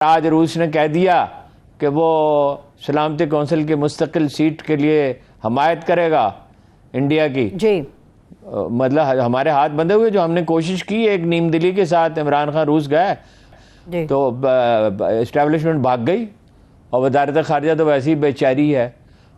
آج روس نے کہہ دیا کہ وہ سلامتی کونسل کی مستقل سیٹ کے لیے حمایت کرے گا انڈیا کی. جی مطلب ہمارے ہاتھ بندھے ہوئے. جو ہم نے کوشش کی ایک نیم دلی کے ساتھ، عمران خان روس گئے جی تو اسٹیبلشمنٹ بھاگ گئی، اور وزارت خارجہ تو ویسی بیچاری ہے،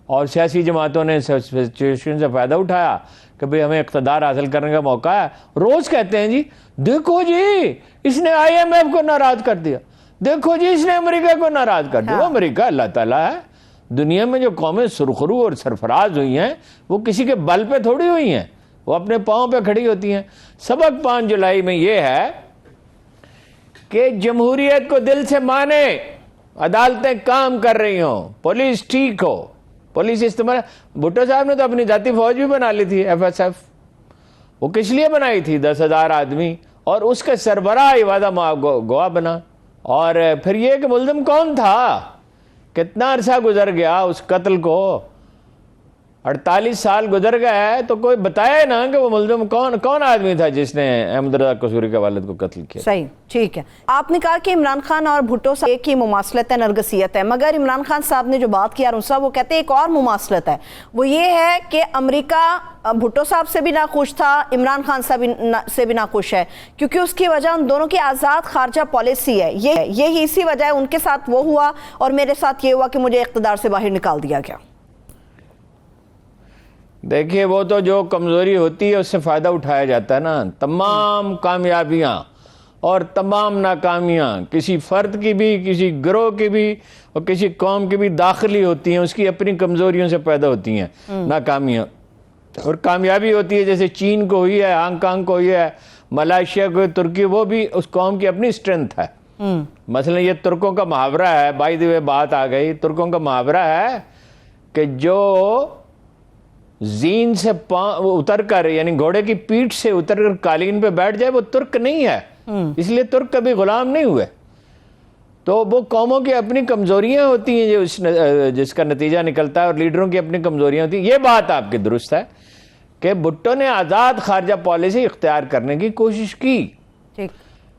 اور سیاسی جماعتوں نے سچویشن سے فائدہ اٹھایا کہ بھئی ہمیں اقتدار حاصل کرنے کا موقع ہے. روز کہتے ہیں جی دیکھو جی اس نے آئی ایم ایف کو ناراض کر دیا، دیکھو جی اس نے امریکہ کو ناراض کر دیا. وہ امریکہ اللہ تعالیٰ ہے. دنیا میں جو قومیں سرخرو اور سرفراز ہوئی ہیں وہ کسی کے بل پہ تھوڑی ہوئی ہیں، وہ اپنے پاؤں پہ کھڑی ہوتی ہیں. سبق 5 جولائی میں یہ ہے کہ جمہوریت کو دل سے مانے، عدالتیں کام کر رہی ہوں، پولیس ٹھیک ہو، پولیس استعمال. بھٹو صاحب نے تو اپنی ذاتی فوج بھی بنا لی تھی، ایف ایس ایف. وہ کس لیے بنائی تھی؟ 10,000 آدمی، اور اس کے سربراہ وعدہ گواہ بنا. اور پھر یہ کہ ملزم کون تھا، کتنا عرصہ گزر گیا اس قتل کو، 48 سال گزر گئے، تو کوئی بتائے نا کہ وہ ملزم کون آدمی تھا جس نے احمد رضا قصوری کے والد کو قتل کیا. صحیح، ٹھیک ہے. آپ نے کہا کہ عمران خان اور بھٹو صاحب ایک ہی مماثلت ہے، نرگسیت ہے، مگر عمران خان صاحب نے جو بات کی ارون صاحب، وہ کہتے ہیں ایک اور مماثلت ہے. وہ یہ ہے کہ امریکہ بھٹو صاحب سے بھی ناخوش تھا، عمران خان سے بھی ناخوش ہے، کیونکہ اس کی وجہ ان دونوں کی آزاد خارجہ پالیسی ہے. یہی اسی وجہ ہے ان کے ساتھ وہ ہوا اور میرے ساتھ یہ ہوا کہ مجھے اقتدار سے باہر نکال دیا گیا. دیکھیے وہ تو جو کمزوری ہوتی ہے اس سے فائدہ اٹھایا جاتا ہے نا. تمام کامیابیاں اور تمام ناکامیاں کسی فرد کی بھی، کسی گروہ کی بھی اور کسی قوم کی بھی داخلی ہوتی ہیں، اس کی اپنی کمزوریوں سے پیدا ہوتی ہیں ناکامیاں. اور کامیابی ہوتی ہے جیسے چین کو ہوئی ہے، ہانگ کانگ کو ہوئی ہے، ملائیشیا کو، ترکی، وہ بھی اس قوم کی اپنی اسٹرینتھ ہے. مثلا یہ ترکوں کا محاورہ ہے، بائی دی وے بات آ گئی، ترکوں کا محاورہ ہے کہ جو زین سے اتر کر، یعنی گھوڑے کی پیٹھ سے اتر کر قالین پہ بیٹھ جائے وہ ترک نہیں ہے. اس لیے ترک کبھی غلام نہیں ہوئے. تو وہ قوموں کی اپنی کمزوریاں ہوتی ہیں جس کا نتیجہ نکلتا ہے، اور لیڈروں کی اپنی کمزوریاں ہوتی ہیں. یہ بات آپ کی درست ہے کہ بھٹو نے آزاد خارجہ پالیسی اختیار کرنے کی کوشش کی،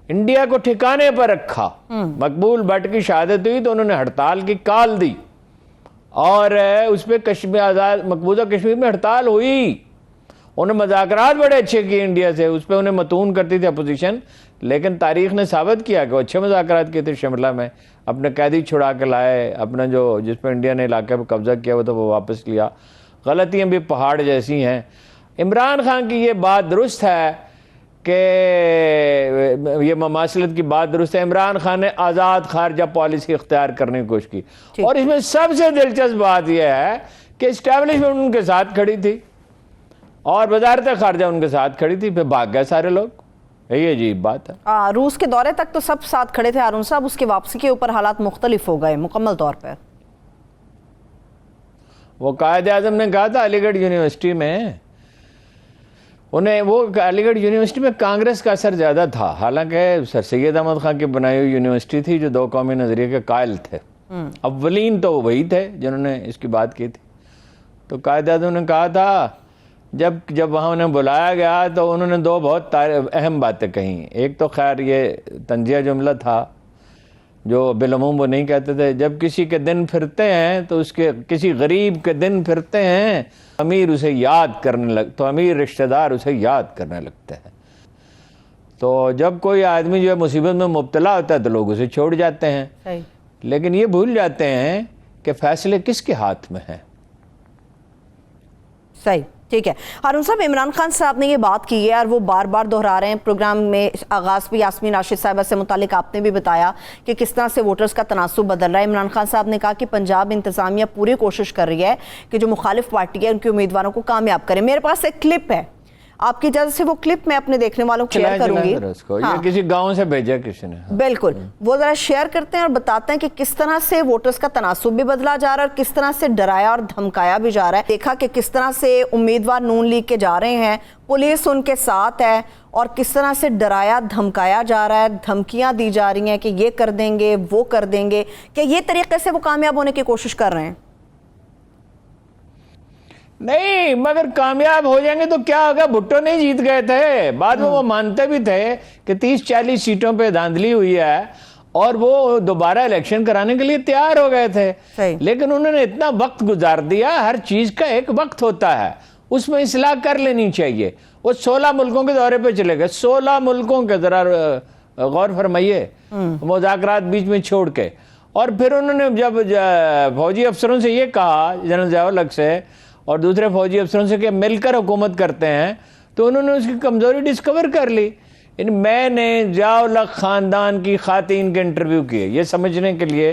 انڈیا کو ٹھکانے پر رکھا. مقبول بٹ کی شہادت ہوئی تو انہوں نے ہڑتال کی کال دی، اور اس پہ مقبوضہ کشمیر میں ہڑتال ہوئی. انہوں نے مذاکرات بڑے اچھے کیے انڈیا سے، اس پہ انہیں متون کرتی تھی اپوزیشن، لیکن تاریخ نے ثابت کیا کہ وہ اچھے مذاکرات کیے تھے. شملہ میں اپنے قیدی چھڑا کے لائے، اپنا جس پہ انڈیا نے علاقے پہ قبضہ کیا وہ تو وہ واپس لیا. غلطیاں بھی پہاڑ جیسی ہیں. عمران خان کی یہ بات درست ہے کہ یہ مماثلت کی بات درست ہے. عمران خان نے آزاد خارجہ پالیسی اختیار کرنے کی کوشش کی، اور اس میں سب سے دلچسپ بات یہ ہے کہ اسٹیبلشمنٹ ان کے ساتھ کھڑی تھی اور وزارت خارجہ ان کے ساتھ کھڑی تھی. پھر بھاگ گئے سارے لوگ. یہی عجیب بات ہے. روس کے دورے تک تو سب ساتھ کھڑے تھے ارون صاحب، اس کی واپسی کے اوپر حالات مختلف ہو گئے مکمل طور پر. وہ قائد اعظم نے کہا تھا علی گڑھ یونیورسٹی میں، وہ علی گڑھ یونیورسٹی میں کانگریس کا اثر زیادہ تھا، حالانکہ سر سید احمد خان کی بنائی ہوئی یونیورسٹی تھی جو 2 قومی نظریے کے قائل تھے. اولین تو وہی تھے جنہوں نے اس کی بات کی تھی. تو قائد اعظم نے کہا تھا جب وہاں انہیں بلایا گیا تو انہوں نے 2 بہت اہم باتیں کہیں. ایک تو خیر یہ طنزیہ جملہ تھا جو بالعموم وہ نہیں کہتے تھے، جب کسی کے دن پھرتے ہیں تو کسی غریب کے دن پھرتے ہیں، امیر اسے یاد کرنے تو امیر رشتہ دار اسے یاد کرنے لگتے ہیں. تو جب کوئی آدمی جو ہے مصیبت میں مبتلا ہوتا ہے تو لوگ اسے چھوڑ جاتے ہیں، لیکن یہ بھول جاتے ہیں کہ فیصلے کس کے ہاتھ میں ہیں. صحیح، ٹھیک ہے. ہارون صاحب، عمران خان صاحب نے یہ بات کی ہے اور وہ بار بار دہرا رہے ہیں. پروگرام میں آغاز پہ یاسمین راشد صاحبہ سے متعلق آپ نے بھی بتایا کہ کس طرح سے ووٹرز کا تناسب بدل رہا ہے. عمران خان صاحب نے کہا کہ پنجاب انتظامیہ پوری کوشش کر رہی ہے کہ جو مخالف پارٹی ہے ان کے امیدواروں کو کامیاب کرے. میرے پاس ایک کلپ ہے، آپ کی اجازت سے وہ کلپ میں اپنے دیکھنے والوں کو شیئر کروں گی. یہ کسی گاؤں سے بھیجا کسی نے. بالکل، وہ ذرا شیئر کرتے ہیں اور بتاتے ہیں کہ کس طرح سے ووٹرز کا تناسب بھی بدلا جا رہا ہے اور کس طرح سے ڈرایا اور دھمکایا بھی جا رہا ہے. دیکھا کہ کس طرح سے امیدوار نون لیگ کے جا رہے ہیں، پولیس ان کے ساتھ ہے، اور کس طرح سے ڈرایا دھمکایا جا رہا ہے، دھمکیاں دی جا رہی ہیں کہ یہ کر دیں گے وہ کر دیں گے. کہ یہ طریقے سے وہ کامیاب ہونے کی کوشش کر رہے ہیں؟ نہیں، مگر کامیاب ہو جائیں گے تو کیا ہوگا؟ بھٹو نہیں جیت گئے تھے، بعد میں وہ مانتے بھی تھے کہ 30-40 سیٹوں پہ دھاندلی ہوئی ہے اور وہ دوبارہ الیکشن کرانے کے لیے تیار ہو گئے تھے. لیکن انہوں نے اتنا وقت گزار دیا. ہر چیز کا ایک وقت ہوتا ہے, اس میں اصلاح کر لینی چاہیے. وہ 16 ملکوں کے دورے پہ چلے گئے, 16 ملکوں کے, ذرا غور فرمائیے, مذاکرات بیچ میں چھوڑ کے. اور پھر انہوں نے جب فوجی افسروں سے یہ کہا, جنرل ضیاء الحق سے اور دوسرے فوجی افسروں سے, کہ مل کر حکومت کرتے ہیں, تو انہوں نے اس کی کمزوری ڈسکور کر لی. میں نے ضیاء الحق خاندان کی خواتین کے انٹرویو کیے یہ سمجھنے کے لیے.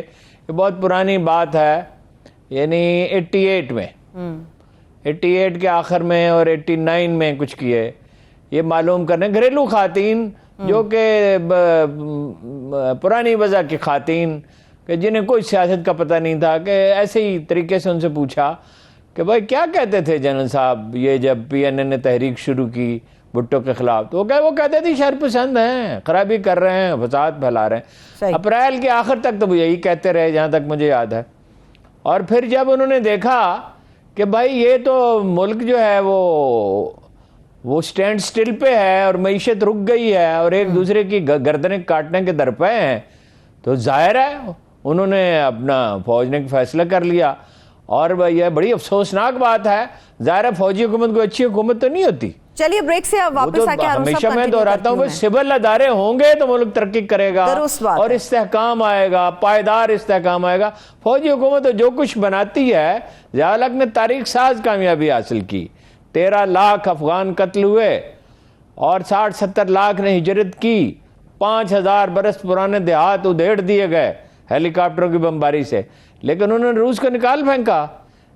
یہ بہت پرانی بات ہے, یعنی 88 میں, 88 کے آخر میں اور 89 میں کچھ کیے, یہ معلوم کرنے. گھریلو خواتین جو کہ پرانی وضع کی خواتین, کہ جنہیں کوئی سیاست کا پتہ نہیں تھا, کہ ایسے ہی طریقے سے ان سے پوچھا کہ بھائی کیا کہتے تھے جنرل صاحب یہ جب PNA نے تحریک شروع کی بھٹو کے خلاف, تو وہ کہتے تھے شر پسند ہیں, خرابی کر رہے ہیں, فساد پھیلا رہے ہیں. اپریل کے آخر تک تو وہ یہی کہتے رہے جہاں تک مجھے یاد ہے. اور پھر جب انہوں نے دیکھا کہ بھائی یہ تو ملک جو ہے وہ سٹینڈ سٹل پہ ہے اور معیشت رک گئی ہے اور ایک دوسرے کی گردنیں کاٹنے کے درپے ہیں, تو ظاہر ہے انہوں نے اپنا فوج نے فیصلہ کر لیا. اور یہ بڑی افسوسناک بات ہے, ظاہر ہے فوجی حکومت کوئی اچھی حکومت تو نہیں ہوتی. چلیے بریک سے آپ واپس آ کے ہمیشہ میں دہراتا ہوں, سول ادارے ہوں گے تو ملک ترقی کرے گا اور استحکام آئے گا, پائیدار استحکام آئے گا. فوجی حکومت جو کچھ بناتی ہے, ضیاء الحق نے تاریخ ساز کامیابی حاصل کی. 13 لاکھ افغان قتل ہوئے اور 60-70 لاکھ نے ہجرت کی. 5000 برس پرانے دیہات ادھیڑ دیے گئے ہیلی کاپٹروں کی بمباری سے, لیکن انہوں نے روس کو نکال پھینکا.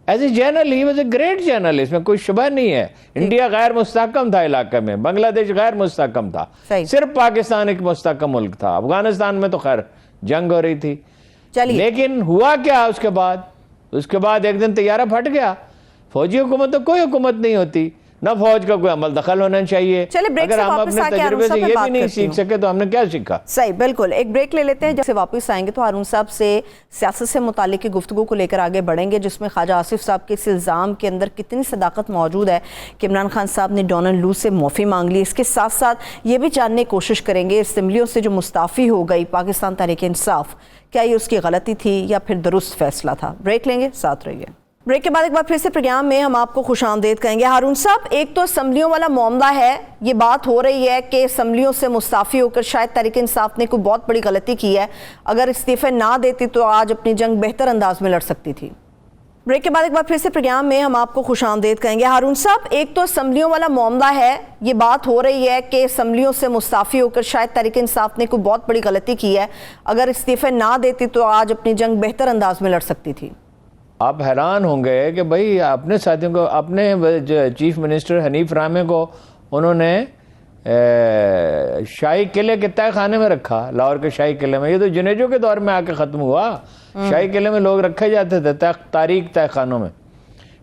As a general he was a great general, اس میں کوئی شبہ نہیں ہے. انڈیا غیر مستحکم تھا علاقے میں, بنگلہ دیش غیر مستحکم تھا, صرف پاکستان ایک مستحکم ملک تھا. افغانستان میں تو خیر جنگ ہو رہی تھی. لیکن ہوا کیا اس کے بعد ایک دن طیارہ پھٹ گیا. فوجی حکومت تو کوئی حکومت نہیں ہوتی, نہ فوج کا کوئی عمل دخل ہونا چاہیے. اگر ہم اپنے تجربے سے یہ بھی نہیں سیکھ سکے تو ہم نے کیا سیکھا؟ صحیح, بالکل. ایک بریک لے لیتے ہیں, جب سے واپس آئیں گے تو ہارون صاحب سے سیاست سے متعلق گفتگو کو لے کر آگے بڑھیں گے, جس میں خواجہ آصف صاحب کے اس الزام کے اندر کتنی صداقت موجود ہے کہ عمران خان صاحب نے ڈونلڈ لو سے معافی مانگ لی. اس کے ساتھ ساتھ یہ بھی جاننے کی کوشش کریں گے اسمبلیوں سے جو مستعفی ہو گئی پاکستان تحریک انصاف, کیا یہ اس کی غلطی تھی یا پھر درست فیصلہ تھا؟ بریک لیں گے, ساتھ رہیے. بریک کے بعد ایک بار پھر سے پروگرام میں ہم آپ کو خوش آمدید کہیں گے. ہارون صاحب, ایک تو اسمبلیوں والا معاملہ ہے, یہ بات ہو رہی ہے کہ اسمبلیوں سے مستعفی ہو کر شاید تحریک انصاف نے کوئی بہت بڑی غلطی کی ہے, اگر استعفے نہ دیتی تو آج اپنی جنگ بہتر انداز میں لڑ سکتی تھی. بریک کے بعد ایک بار پھر سے پروگرام میں ہم آپ کو خوش آمدید کہیں گے. ہارون صاحب, ایک تو اسمبلیوں والا معاملہ ہے, یہ بات ہو رہی ہے کہ اسمبلیوں سے مستعفی ہو کر شاید تحریک انصاف نے کوئی بہت بڑی غلطی کی ہے, اگر استعفے نہ دیتی تو آج اپنی جنگ بہتر انداز میں لڑ سکتی تھی. آپ حیران ہوں گے کہ بھائی اپنے ساتھیوں کو, اپنے چیف منسٹر حنیف رحمے کو انہوں نے شاہی قلعے کے تہہ خانے میں رکھا, لاہور کے شاہی قلعے میں. یہ تو جنیجو کے دور میں آ کے ختم ہوا. شاہی قلعے میں لوگ رکھے جاتے تھے تاریخ تہہ خانوں میں.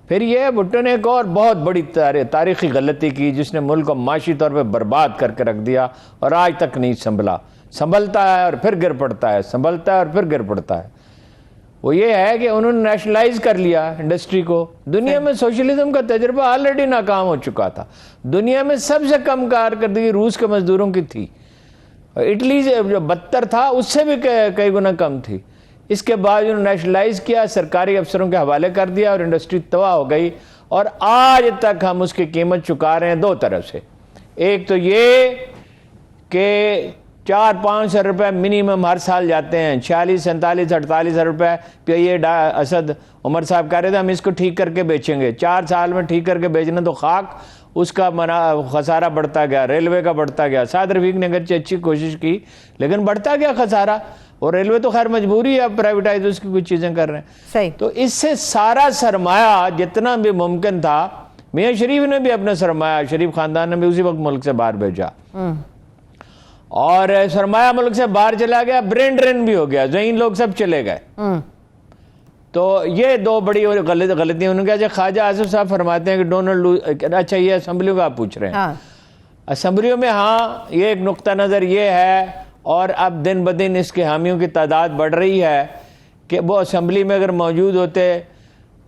پھر یہ بھٹو نے ایک اور بہت بڑی تاریخی غلطی کی, جس نے ملک کو معاشی طور پہ برباد کر کے رکھ دیا اور آج تک نہیں سنبھلتا ہے اور پھر گر پڑتا ہے, سنبھلتا ہے اور پھر گر پڑتا ہے. وہ یہ ہے کہ انہوں نے نیشنلائز کر لیا انڈسٹری کو. دنیا میں سوشلزم کا تجربہ آلریڈی ناکام ہو چکا تھا. دنیا میں سب سے کم کارکردگی روس کے مزدوروں کی تھی, اٹلی سے جو بدتر تھا اس سے بھی کئی گنا کم تھی. اس کے بعد انہوں نے نیشنلائز کیا, سرکاری افسروں کے حوالے کر دیا اور انڈسٹری تباہ ہو گئی. اور آج تک ہم اس کی قیمت چکا رہے ہیں دو طرف سے. ایک تو یہ کہ 400-500 روپے منیمم ہر سال جاتے ہیں, 46-47-48 روپے. پہ یہ اسد عمر صاحب کہہ رہے تھے ہم اس کو ٹھیک کر کے بیچیں گے, 4 سال میں ٹھیک کر کے بیچنا تو خاک, اس کا خسارہ بڑھتا گیا, ریلوے کا بڑھتا گیا. سعد رفیق نے اگرچہ اچھی کوشش کی لیکن بڑھتا گیا خسارہ, اور ریلوے تو خیر مجبوری ہے, اب پرائیویٹائز اس کی کچھ چیزیں کر رہے ہیں. صحیح. تو اس سے سارا سرمایہ جتنا بھی ممکن تھا, میاں شریف نے بھی اپنا سرمایہ, شریف خاندان نے بھی اسی وقت ملک سے باہر بھیجا, اور سرمایہ ملک سے باہر چلا گیا, برین ڈرین بھی ہو گیا, ذہین لوگ سب چلے گئے. تو یہ دو بڑی غلطیاں انہوں نے کہا. خواجہ آصف صاحب فرماتے ہیں کہ ڈونلڈ لو, اچھا یہ اسمبلیوں کا آپ پوچھ رہے ہیں, اسمبلیوں میں ہاں یہ ایک نقطہ نظر یہ ہے, اور اب دن بدن اس کے حامیوں کی تعداد بڑھ رہی ہے کہ وہ اسمبلی میں اگر موجود ہوتے,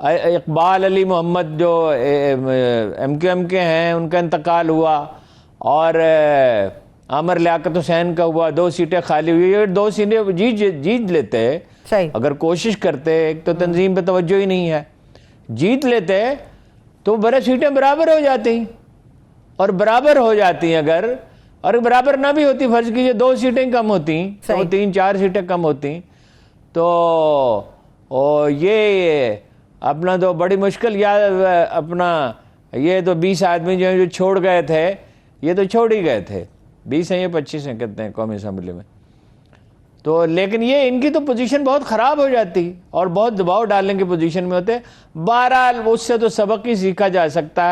اقبال علی محمد جو ایم کیو ایم کے ہیں ان کا انتقال ہوا, اور عامر لیاقت حسین کا ہوا 2 سیٹیں خالی ہوئی, یہ 2 سیٹیں جیت لیتے صحیح. اگر کوشش کرتے, ایک تو تنظیم پہ توجہ ہی نہیں ہے, جیت لیتے تو بڑے سیٹیں برابر ہو جاتی ہیں, اور برابر ہو جاتی ہیں اگر, اور برابر نہ بھی ہوتی, فرض کیجئے 2 سیٹیں کم ہوتی, 2 3 4 سیٹیں کم ہوتی, تو یہ اپنا تو بڑی مشکل, یا اپنا یہ تو 20 آدمی جو چھوڑ گئے تھے, یہ تو چھوڑ ہی گئے تھے, 20 ہیں یا 25 ہیں کہتے ہیں قومی اسمبلی میں, تو لیکن یہ ان کی تو پوزیشن بہت خراب ہو جاتی اور بہت دباؤ ڈالنے کی پوزیشن میں ہوتے. بہرحال اس سے تو سبق ہی سیکھا جا سکتا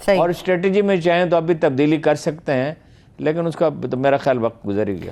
ہے, اور اسٹریٹجی میں چاہیں تو اب بھی تبدیلی کر سکتے ہیں, لیکن اس کا تو میرا خیال وقت گزر ہی گیا.